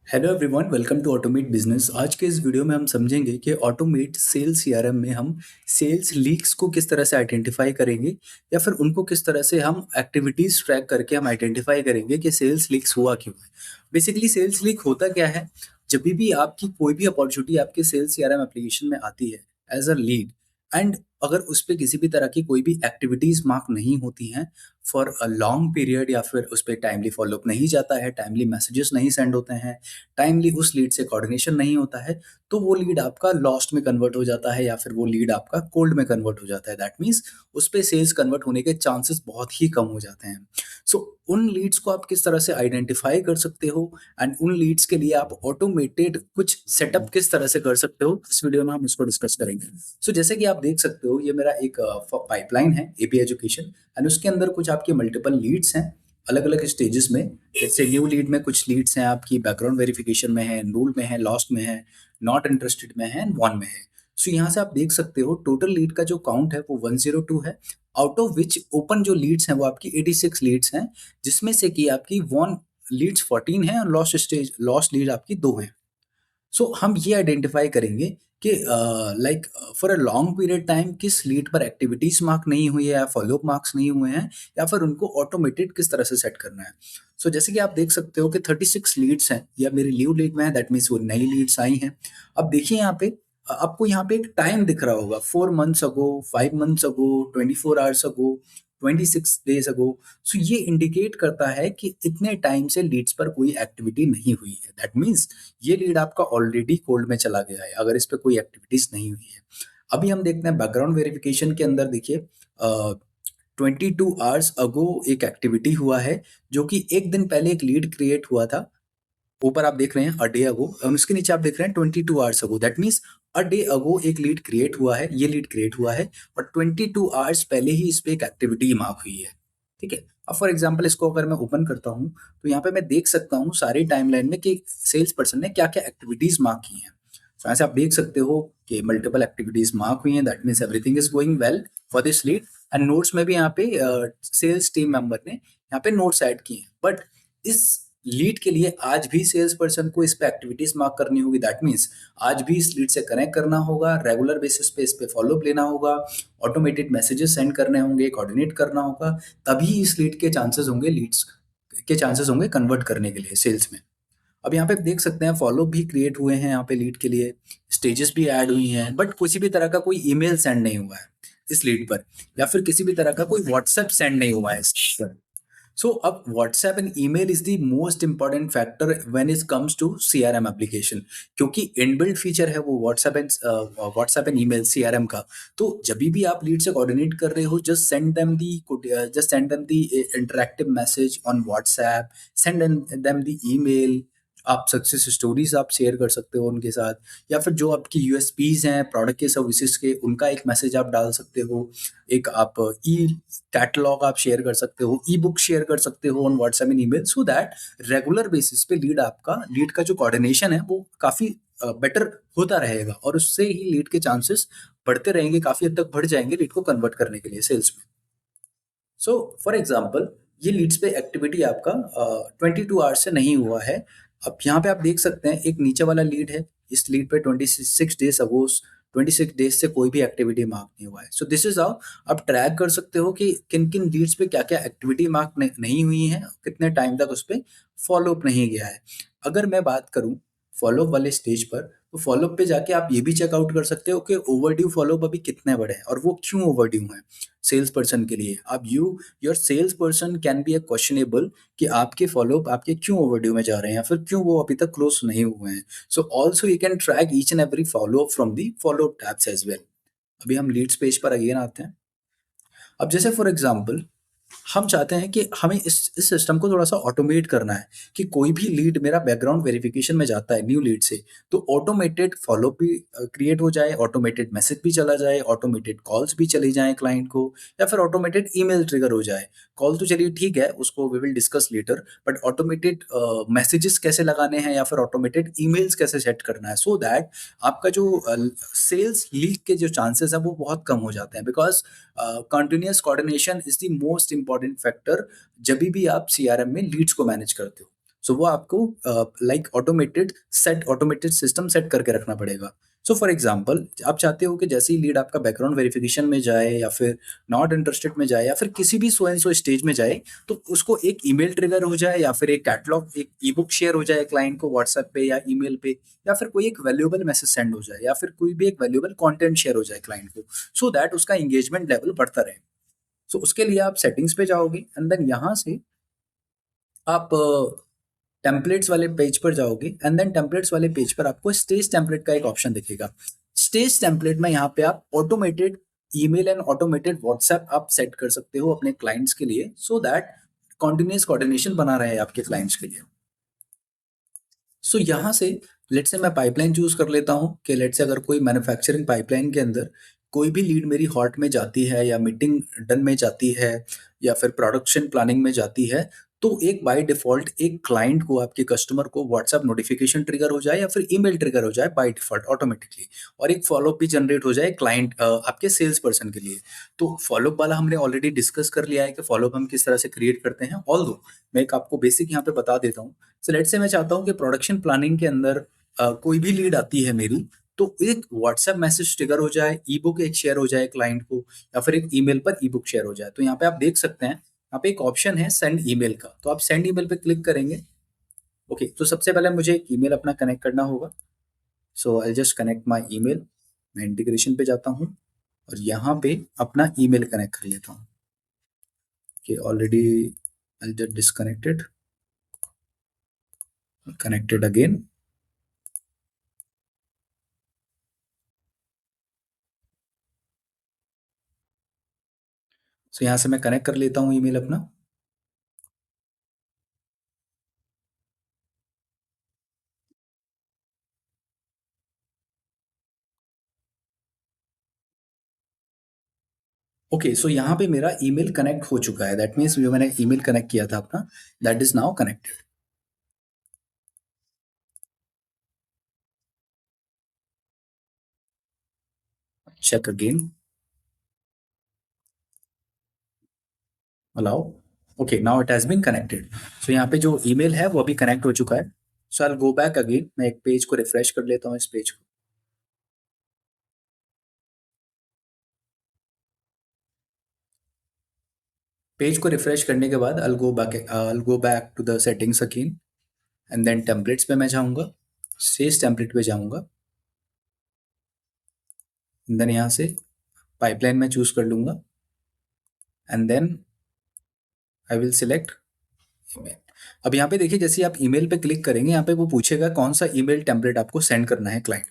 Hello everyone, welcome to automate business. आज के इस वीडियो में हम समझेंगे कि ऑटोमेट सेल्स सीआरएम में हम सेल्स लीक्स को किस तरह से आइडेंटिफाई करेंगे या फिर उनको किस तरह से हम एक्टिविटीज ट्रैक करके हम आइडेंटिफाई करेंगे कि सेल्स लीक्स हुआ क्यों है। बेसिकली सेल्स लीक होता क्या है? जब भी आपकी कोई भी अपॉर्चुनिटी आपके सेल्स सीआरएम एप्लीकेशन में आती है एज अ लीड, एंड अगर उस पर किसी भी तरह की कोई भी एक्टिविटीज मार्क नहीं होती हैं फॉर अ लॉन्ग पीरियड, या फिर उस पर टाइमली फॉलोअप नहीं जाता है, टाइमली मैसेजेस नहीं सेंड होते हैं, टाइमली उस लीड से कोऑर्डिनेशन नहीं होता है, तो वो लीड आपका लॉस्ट में कन्वर्ट हो जाता है या फिर वो लीड आपका कोल्ड में कन्वर्ट हो जाता है। दैट मीन्स उस पे सेल्स कन्वर्ट होने के चांसेस बहुत ही कम हो जाते हैं। सो उन लीड्स को आप किस तरह से आइडेंटिफाई कर सकते हो एंड उन लीड्स के लिए आप ऑटोमेटेड कुछ सेटअप किस तरह से कर सकते हो, इस वीडियो में हम इसको डिस्कस करेंगे। सो जैसे कि आप देख सकते हो, ये मेरा एक पाइपलाइन है एपी एजुकेशन, एंड उसके अंदर कुछ आपके मल्टीपल लीड्स हैं अलग अलग स्टेजेस में। जैसे न्यू लीड में कुछ लीड्स हैं आपकी बैकग्राउंड वेरिफिकेशन में है, एनरोल में है, लॉस्ट में है, नॉट इंटरेस्टेड में है, एंड वन में है। सो यहाँ से आप देख सकते हो टोटल लीड का जो काउंट है वो 102 है। आउट ऑफ विच ओपन जो लीड्स हैं वो आपकी 86 लीड्स हैं, जिसमें से कि आपकी वन लीड्स 14 है और लॉस्ट लीड आपकी 2 है। सो हम ये आइडेंटिफाई करेंगे कि like for a long period time किस लीड पर एक्टिविटीज मार्क नहीं हुई है या फॉलोअप मार्क्स नहीं हुए हैं, या फिर उनको ऑटोमेटेड किस तरह से सेट करना है। सो जैसे कि आप देख सकते हो कि 36 लीड्स हैं या मेरी न्यू लीड में है, दैट मीन्स वो नई लीड्स आई हैं। अब देखिए यहाँ पे आपको यहाँ पे एक टाइम दिख रहा होगा, 4 months ago, 5 months ago, 24 hours ago, 26 days ago. So ये इंडिकेट करता है कि इतने टाइम से लीड्स पर कोई एक्टिविटी नहीं हुई है। दैट मीन्स ये लीड आपका ऑलरेडी कोल्ड में चला गया है अगर इस पे कोई एक्टिविटीज नहीं हुई है। अभी हम देखते हैं बैकग्राउंड वेरिफिकेशन के अंदर, देखिए 22 आवर्स अगो एक एक्टिविटी हुआ है, जो कि एक दिन पहले एक लीड क्रिएट हुआ था। ऊपर आप देख रहे हैं अ डे अगो, और उसके नीचे आप देख रहे हैं 22 hours ago. That means a day ago एक लीड क्रिएट हुआ है, ये लीड क्रिएट हुआ है, और 22 आवर्स पहले ही इस पे एक एक्टिविटी मार्क हुई है। ठीक है। अब फॉर एग्जाम्पल इसको अगर मैं ओपन करता हूँ तो यहाँ पे मैं देख सकता हूँ सारी टाइमलाइन में कि सेल्स पर्सन ने क्या क्या एक्टिविटीज मार्क की हैं। तो यहाँ से आप देख सकते हो कि मल्टीपल एक्टिविटीज मार्क हुई हैं, that means everything is going well for this lead. And notes में भी यहाँ पे सेल्स टीम मेंबर ने यहाँ पे नोट्स ऐड किए हैं, बट इस लीड के लिए आज भी सेल्स पर्सन को इस पे एक्टिविटीज मार्क करनी होगी। दैट मीन्स आज भी इस लीड से कनेक्ट करना होगा, रेगुलर बेसिस पे इस पे फॉलोअप लेना होगा, ऑटोमेटेड मैसेजेस सेंड करने होंगे, कोऑर्डिनेट करना होगा, तभी इस लीड के चांसेस होंगे, लीड्स के चांसेस होंगे कन्वर्ट करने के लिए सेल्स में। अब यहाँ पे देख सकते हैं फॉलोअप भी क्रिएट हुए हैं यहाँ पे लीड के लिए, स्टेजेस भी ऐड हुई हैं, बट किसी भी तरह का कोई ईमेल सेंड नहीं हुआ है इस लीड पर, या फिर किसी भी तरह का कोई व्हाट्सएप सेंड नहीं हुआ है इस लीड पर। So अब WhatsApp and email is the most important factor when it comes to CRM application, क्योंकि इनबिल्ट फीचर है वो WhatsApp एंड ईमेल CRM का। तो जब भी आप लीड से कोऑर्डिनेट कर रहे हो, just send them the interactive message on WhatsApp, send them the email. आप सक्सेस स्टोरीज आप शेयर कर सकते हो उनके साथ, या फिर जो आपकी यूएसपीज हैं प्रोडक्ट के सर्विसेज के, उनका एक मैसेज आप डाल सकते हो। एक आप ई कैटलॉग आप शेयर कर सकते हो, ई बुक शेयर कर सकते हो on WhatsApp and email, so that regular basis पे लीड का जो कोऑर्डिनेशन है वो काफी बेटर होता रहेगा, और उससे ही लीड के चांसेस बढ़ते रहेंगे, काफी हद तक बढ़ जाएंगे लीड को कन्वर्ट करने के लिए सेल्स में। सो फॉर एग्जाम्पल ये लीड्स पे एक्टिविटी आपका 22 आवर्स से नहीं हुआ है। अब यहाँ पे आप देख सकते हैं एक नीचे वाला लीड है, इस लीड पे 26 डेज अगो, 26 डेज से कोई भी एक्टिविटी मार्क नहीं हुआ है। सो दिस इज हाउ आप ट्रैक कर सकते हो कि किन किन लीड्स पे क्या क्या एक्टिविटी मार्क नहीं हुई है, कितने टाइम तक उस पर फॉलोअप नहीं गया है। अगर मैं बात करूँ फॉलोअप वाले स्टेज पर, तो फॉलोअप पे जाके आप ये भी चेकआउट कर सकते हो कि ओवरड्यू फॉलोअप अभी कितने बड़े हैं और वो क्यों ओवरड्यू हैं सेल्स पर्सन के लिए। अब your sales person can be a questionable कि आपके फॉलोअप आपके क्यों ओवरड्यू में जा रहे हैं या फिर क्यों वो अभी तक क्लोज नहीं हुए हैं। So also you can track each and every follow up from the follow up tabs as well. अभी हम लीड्स पेज पर अगेन आते हैं। अब जैसे फॉर एग्जाम्पल हम चाहते हैं कि हमें इस सिस्टम को थोड़ा-सा ऑटोमेट करना है, कि कोई भी लीड मेरा बैकग्राउंड वेरिफिकेशन में जाता है न्यू लीड से, तो ऑटोमेटेड फॉलोअप भी क्रिएट हो जाए, ऑटोमेटेड मैसेज भी चला जाए, ऑटोमेटेड कॉल्स भी चली जाएँ क्लाइंट को, या फिर ऑटोमेटेड ईमेल ट्रिगर हो जाए। कॉल तो चलिए ठीक है, उसको we will discuss later, but automated messages कैसे लगाने हैं या फिर ऑटोमेटेड ईमेल्स कैसे सेट करना है, सो दैट आपका जो सेल्स लीक के जो चांसेस हैं वो बहुत कम हो जाते हैं। Because continuous coordination is the most important factor जब भी आप सीआरएम में लीड्स को मैनेज करते हो। सो वो आपको लाइक ऑटोमेटेड सिस्टम सेट करके रखना पड़ेगा। सो फॉर एग्जांपल आप चाहते हो कि जैसे ही लीड आपका बैकग्राउंड वेरिफिकेशन में जाए या फिर नॉट इंटरेस्टेड में जाए या फिर किसी भी सो एंड सो स्टेज में जाए, तो उसको एक ईमेल ट्रिगर हो जाए या फिर एक कैटलॉग, एक ई-बुक शेयर हो जाए क्लाइंट को व्हाट्सएप पे या ईमेल पे, या फिर कोई एक वैल्यूएबल मैसेज सेंड हो जाए या फिर कोई भी एक वैल्यूएबल कंटेंट शेयर हो जाए क्लाइंट को, सो दैट उसका एंगेजमेंट लेवल बढ़ता रहे। सो उसके लिए आप सेटिंग्स पे जाओगे एंड देन यहाँ से आप टेम्पलेट्स वाले पेज पर जाओगे एंड देन टेम्पलेट्स वाले पेज पर आपको स्टेज टेम्पलेट का एक ऑप्शन दिखेगा। स्टेज टेम्पलेट में यहाँ पे आप automated email and automated WhatsApp आप सेट कर सकते हो अपने क्लाइंट्स के लिए, सो दैट कॉन्टिन्यूस कोऑर्डिनेशन बना रहे आपके क्लाइंट्स के लिए। सो यहाँ से लेट्स से मैं पाइपलाइन चूज कर लेता हूँ कि लेट्स से अगर कोई मैन्युफैक्चरिंग पाइपलाइन के अंदर कोई भी लीड मेरी हॉट में जाती है या मीटिंग डन में जाती है या फिर प्रोडक्शन प्लानिंग में जाती है, तो एक बाय डिफॉल्ट एक क्लाइंट को, आपके कस्टमर को व्हाट्सएप नोटिफिकेशन ट्रिगर हो जाए या फिर ईमेल ट्रिगर हो जाए बाय डिफॉल्ट ऑटोमेटिकली, और एक फॉलोअप भी जनरेट हो जाए क्लाइंट आपके सेल्स पर्सन के लिए। तो फॉलोअप वाला हमने ऑलरेडी डिस्कस कर लिया है कि फॉलोअप हम किस तरह से क्रिएट करते हैं, ऑल्दो मैं एक आपको बेसिक यहाँ पे बता देता हूँ। सो लेट्स से मैं चाहता हूँ कि प्रोडक्शन प्लानिंग के अंदर कोई भी लीड आती है मेरी, तो एक व्हाट्सएप मैसेज ट्रिगर हो जाए, ई बुक एक शेयर हो जाए क्लाइंट को, या फिर एक ईमेल पर ई बुक शेयर हो जाए। तो यहाँ पे आप देख सकते हैं, यहाँ पे एक ऑप्शन है सेंड ईमेल का, तो आप सेंड ईमेल पे क्लिक करेंगे। ओके, तो सबसे पहले मुझे एक ईमेल अपना कनेक्ट करना होगा। So I just connect my email. मैं इंटीग्रेशन पे जाता हूँ और यहाँ पे अपना ईमेल कनेक्ट कर लेता हूँ कि already I just disconnected, connected again. So यहाँ से मैं कनेक्ट कर लेता हूँ ईमेल अपना। ओके, सो यहाँ पे मेरा ईमेल कनेक्ट हो चुका है। दैट मीन्स जो मैंने ईमेल कनेक्ट किया था अपना, that is now connected. Check again, allow. Okay, now it has been connected. So यहाँ पे जो ईमेल है वो अभी कनेक्ट हो चुका है। So I will go back again, मैं एक पेज को रिफ्रेश कर लेता हूँ, इस पेज को। पेज को रिफ्रेश करने के बाद I will go back to the settings again and then templates पे मैं जाऊँगा, सेज टेम्पलेट पे जाऊँगा, देन यहाँ से पाइपलाइन में चूज कर लूँगा and then I will select email. अब यहाँ पे देखिए, जैसे आप ईमेल पे क्लिक करेंगे, यहाँ पे वो पूछेगा कौन सा ईमेल टेम्पलेट आपको सेंड करना है क्लाइंट।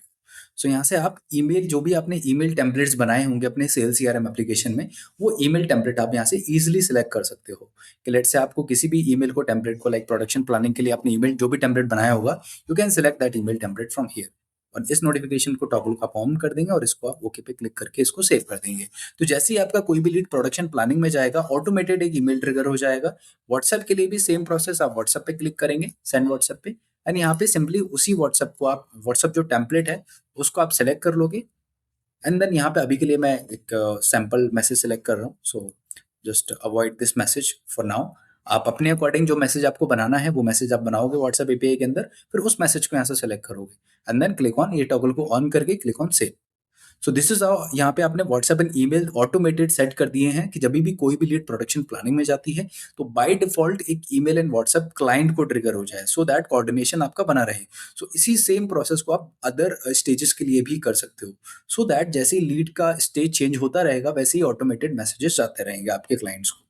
सो यहाँ से आप ईमेल, जो भी आपने ईमेल टेम्पलेट्स बनाए होंगे अपने सेल्स सीआरएम एप्लीकेशन में, वो ईमेल टेम्पलेट आप यहाँ से इजीली सिलेक्ट कर सकते हो। कि लेट्स से आपको किसी भी ईमेल को टेम्पलेट को, लाइक प्रोडक्शन प्लानिंग के लिए आपने ईमेल जो भी टेम्पलेट बनाया होगा, you can select that email template from here. और इस नोटिफिकेशन को टॉगल आप ऑन कर देंगे और इसको आप ओके पे क्लिक करके इसको सेव कर देंगे। तो जैसे ही आपका कोई भी लीड प्रोडक्शन प्लानिंग में जाएगा, ऑटोमेटेड एक ईमेल ट्रिगर हो जाएगा। व्हाट्सएप के लिए भी सेम प्रोसेस, आप व्हाट्सएप पे क्लिक करेंगे, सेंड व्हाट्सएप पे, एंड यहाँ पे सिंपली उसी व्हाट्सएप को आप, व्हाट्सएप जो टेम्पलेट है उसको आप सेलेक्ट कर लोगे। एंड देन यहाँ पे अभी के लिए मैं एक सैंपल मैसेज सेलेक्ट कर रहा हूँ, so just avoid this message for now. आप अपने अकॉर्डिंग जो मैसेज आपको बनाना है वो मैसेज आप बनाओगे व्हाट्सएप एपीआई के अंदर, फिर उस मैसेज को यहाँ से सेलेक्ट करोगे एंड देन क्लिक ऑन, ये टॉगल को ऑन करके click on save. So this is how यहाँ पे आपने WhatsApp and email automated set कर दिए हैं कि जब भी कोई भी लीड प्रोडक्शन प्लानिंग में जाती है, तो बाय डिफॉल्ट एक ईमेल एंड व्हाट्सएप क्लाइंट को ट्रिगर हो जाए, सो दैट कोऑर्डिनेशन आपका बना रहे। सो इसी सेम प्रोसेस को आप अदर स्टेजेस के लिए भी कर सकते हो, सो दैट जैसे ही लीड का स्टेज चेंज होता रहेगा वैसे ही ऑटोमेटेड मैसेजेस जाते रहेंगे आपके क्लाइंट्स को।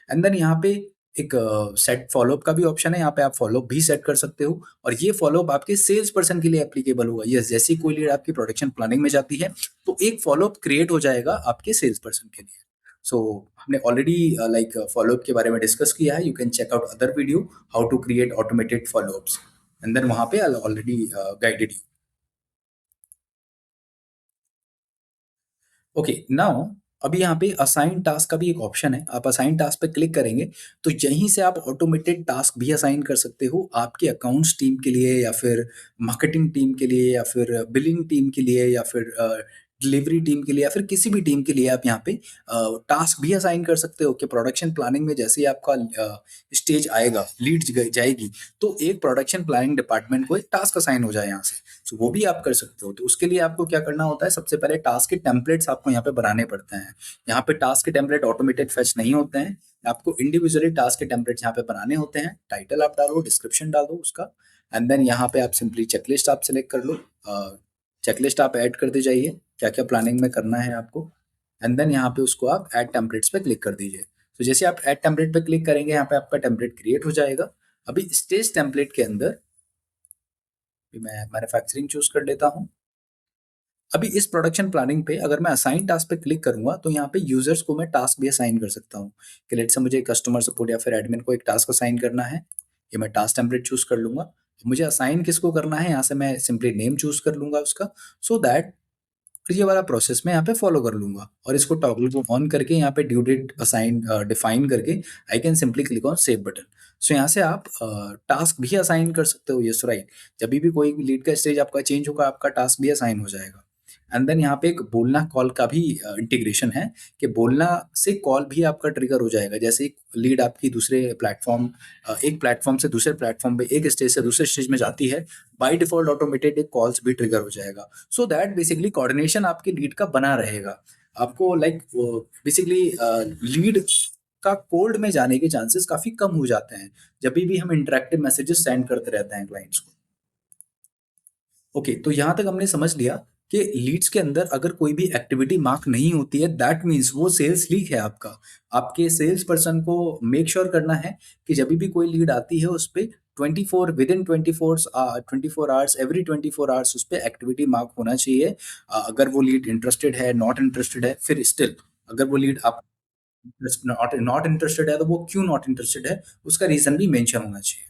एंड देन यहाँ पे एक सेट फॉलोअप का भी ऑप्शन है, यहाँ पे आप फॉलोअप भी सेट कर सकते हो, और ये फॉलोअप आपके सेल्स पर्सन के लिए एप्लीकेबल होगा। यस, जैसी कोई लीड आपकी प्रोडक्शन प्लानिंग में जाती है, तो एक फॉलोअप क्रिएट हो जाएगा आपके सेल्स पर्सन के लिए। सो हमने ऑलरेडी लाइक फॉलोअप के बारे में डिस्कस किया है। You can check out other video how to create automated follow ups, and then वहाँ पे I already guided you. Okay, now अभी यहाँ पे असाइन टास्क का भी एक ऑप्शन है। आप असाइन टास्क पे क्लिक करेंगे तो यहीं से आप ऑटोमेटेड टास्क भी असाइन कर सकते हो आपके अकाउंट्स टीम के लिए, या फिर मार्केटिंग टीम के लिए, या फिर बिलिंग टीम के लिए, या फिर डिलीवरी टीम के लिए या फिर किसी भी टीम के लिए आप यहाँ पे टास्क भी असाइन कर सकते हो कि प्रोडक्शन प्लानिंग में जैसे ही आपका स्टेज आएगा, लीड जाएगी, तो एक प्रोडक्शन प्लानिंग डिपार्टमेंट को एक टास्क असाइन हो जाए यहाँ से। सो वो भी आप कर सकते हो। तो उसके लिए आपको क्या करना होता है, सबसे पहले टास्क के टेम्पलेट्स आपको यहाँ पे बनाने पड़ते हैं। यहाँ पे टास्क के टेम्पलेट ऑटोमेटेड फेच नहीं होते हैं, आपको इंडिविजुअली टास्क के टेम्पलेट्स यहाँ पे बनाने होते हैं। टाइटल आप डालो, डिस्क्रिप्शन डाल दो उसका, एंड देन यहाँ पे आप सिंपली चेकलिस्ट आप सेलेक्ट कर लो। चेकलिस्ट आप ऐड करते जाइए, क्या क्या प्लानिंग में करना है आपको, एंड देन यहाँ पे उसको आप ऐड टेम्पलेट्स पे क्लिक कर दीजिए। तो जैसे आप ऐड टेम्पलेट पे क्लिक करेंगे, यहाँ पे आपका टेम्पलेट क्रिएट हो जाएगा। अभी स्टेज टेम्पलेट के अंदर मैं मैन्युफैक्चरिंग चूज कर लेता हूँ। अभी इस प्रोडक्शन प्लानिंग पे अगर मैं असाइन टास्क पे क्लिक करूंगा तो यहाँ पे यूजर्स को मैं टास्क भी असाइन कर सकता हूँ कि लेट से मुझे कस्टमर सपोर्ट या फिर एडमिन को एक टास्क असाइन करना है। ये मैं टास्क टेम्पलेट चूज कर लूंगा। मुझे असाइन किसको करना है, यहाँ से मैं सिंपली नेम चूज कर लूंगा उसका, सो दैट ये वाला प्रोसेस मैं यहाँ पे फॉलो कर लूंगा और इसको टॉगल को ऑन करके यहाँ पे ड्यू डेट असाइन डिफाइन करके I can simply click on save button. So यहाँ से आप टास्क भी असाइन कर सकते हो। यस राइट, जब भी कोई लीड का स्टेज आपका चेंज होगा, आपका टास्क भी असाइन हो जाएगा। एंड देन यहाँ पे एक बोलना कॉल का भी इंटीग्रेशन है कि बोलना से कॉल भी आपका ट्रिगर हो जाएगा। जैसे एक लीड आपकी दूसरे प्लेटफॉर्म, एक प्लेटफॉर्म से दूसरे प्लेटफॉर्म पे, एक स्टेज से दूसरे स्टेज में जाती है, बाय डिफॉल्ट ऑटोमेटेड एक कॉल्स भी ट्रिगर हो जाएगा। सो दैट बेसिकली कोऑर्डिनेशन आपकी लीड का बना रहेगा। आपको लाइक बेसिकली लीड का कोल्ड में जाने के चांसेस काफी कम हो जाते हैं जब भी हम इंटरेक्टिव मैसेजेस सेंड करते रहते हैं क्लाइंट्स को। ओके, तो यहाँ तक हमने समझ लिया कि लीड्स के अंदर अगर कोई भी एक्टिविटी मार्क नहीं होती है, दैट मीन्स वो सेल्स लीक है आपका। आपके सेल्स पर्सन को मेक श्योर करना है कि जब भी कोई लीड आती है उस पे 24 with in 24 hours, every 24 hours उस पे एक्टिविटी मार्क होना चाहिए। अगर वो लीड इंटरेस्टेड है, नॉट इंटरेस्टेड है, फिर स्टिल अगर वो लीड आप नॉट नॉट इंटरेस्टेड है तो वो क्यों नॉट इंटरेस्टेड है, उसका रीजन भी मेंशन होना चाहिए।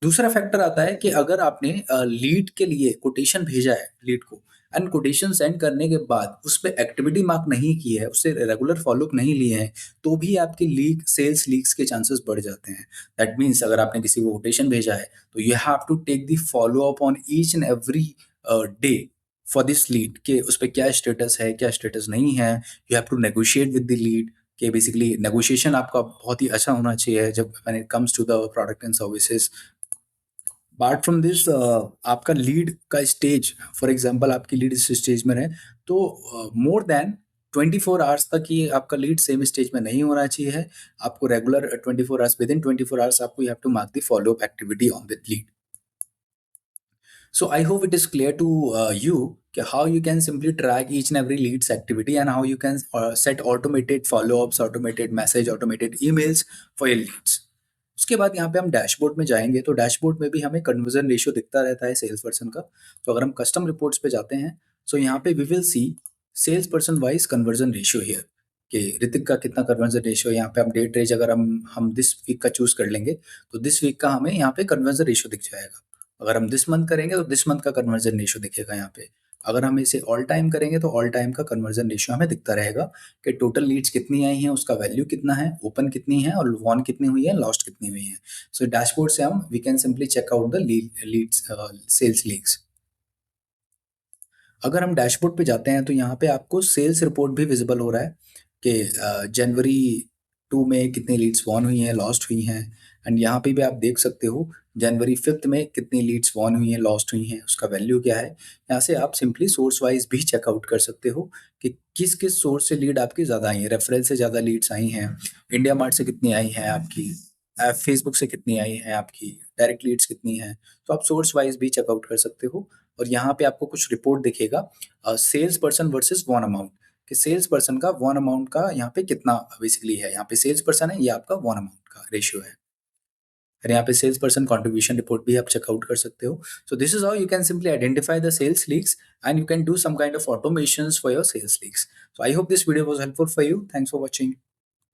दूसरा फैक्टर आता है कि अगर आपने लीड के लिए कोटेशन भेजा है लीड को, एंड कोटेशन सेंड करने के बाद उस पे एक्टिविटी मार्क नहीं की है, उससे रेगुलर फॉलोअप नहीं लिए हैं, तो भी आपकी लीक सेल्स लीक्स के चांसेस बढ़ जाते हैं। दैट मीन्स अगर आपने किसी को कोटेशन भेजा है तो you have to take the follow up on each and every day for this lead के उस पर क्या स्टेटस है, क्या स्टेटस नहीं है। You have to negotiate with the lead कि बेसिकली नेगोशिएशन आपका बहुत ही अच्छा होना चाहिए जब when it comes to the product and services. Apart from this आपका लीड का स्टेज, फॉर एग्जांपल आपकी लीड इस स्टेज में है तो मोर देन 24 आवर्स तक ये आपका लीड सेम स्टेज में नहीं होना चाहिए है। आपको regular 24 hours, within 24 hours आपको you have to mark the follow up activity on that lead. So I hope it is clear to you how you can simply track each and every leads activity and how you can set automated follow-ups, automated message, automated emails for your leads. उसके बाद यहाँ पे हम dashboard में जाएंगे तो dashboard में भी हमें कन्वर्जन रेशियो दिखता रहता है सेल्स पर्सन का। तो अगर हम कस्टम रिपोर्ट्स पे जाते हैं तो यहाँ पे we will see sales person wise conversion ratio here कि ऋतिक का कितना कन्वर्जन रेशियो है। यहाँ पे हम डेट रेंज अगर हम दिस वीक का चूज कर लेंगे तो दिस वीक का हमें यहाँ पे कन्वर्जन रेशियो दिख जाएगा। अगर हम दिस मंथ करेंगे तो दिस मंथ का कन्वर्जन रेशियो दिखेगा यहाँ पे। अगर हम इसे ऑल टाइम करेंगे तो ऑल टाइम का कन्वर्जन रेशियो हमें दिखता रहेगा कि टोटल लीड्स कितनी आई हैं, उसका वैल्यू कितना है, ओपन कितनी है और वॉन कितनी हुई है, लॉस्ट कितनी हुई है। सो डैशबोर्ड से हम we can simply check out the leads sales leads. अगर हम डैशबोर्ड पे जाते हैं तो यहाँ पे आपको सेल्स रिपोर्ट भी विजिबल हो रहा है कि जनवरी 2 में कितनी लीड्स वॉन हुई हैं, लॉस्ट हुई हैं। एंड यहाँ पे भी आप देख सकते हो जनवरी 5 में कितनी लीड्स वॉन हुई हैं, लॉस्ट हुई हैं, उसका वैल्यू क्या है। यहाँ से आप सिंपली सोर्स वाइज भी चेकआउट कर सकते हो कि किस किस सोर्स से लीड आपकी ज़्यादा आई है। रेफरल से ज़्यादा लीड्स आई हैं, इंडिया मार्ट से कितनी आई हैं आपकी, फेसबुक से कितनी आई हैं आपकी, डायरेक्ट लीड्स कितनी हैं। तो आप सोर्स वाइज भी चेकआउट कर सकते हो। और यहाँ पे आपको कुछ रिपोर्ट दिखेगा sales person versus won amount, कि सेल्स पर्सन का वॉन अमाउंट का यहाँ पे कितना बेसिकली है। यहाँ पे सेल्स पर्सन है, ये आपका वॉन अमाउंट का रेशियो है। और यहाँ पे सेल्स पर्सन कॉन्ट्रीब्यूशन रिपोर्ट भी आप चेकआउट कर सकते हो। So this is how you can simply identify the sales leaks and you can do some kind of automations for your sales leaks. So I hope this video was helpful for you. Thanks for watching.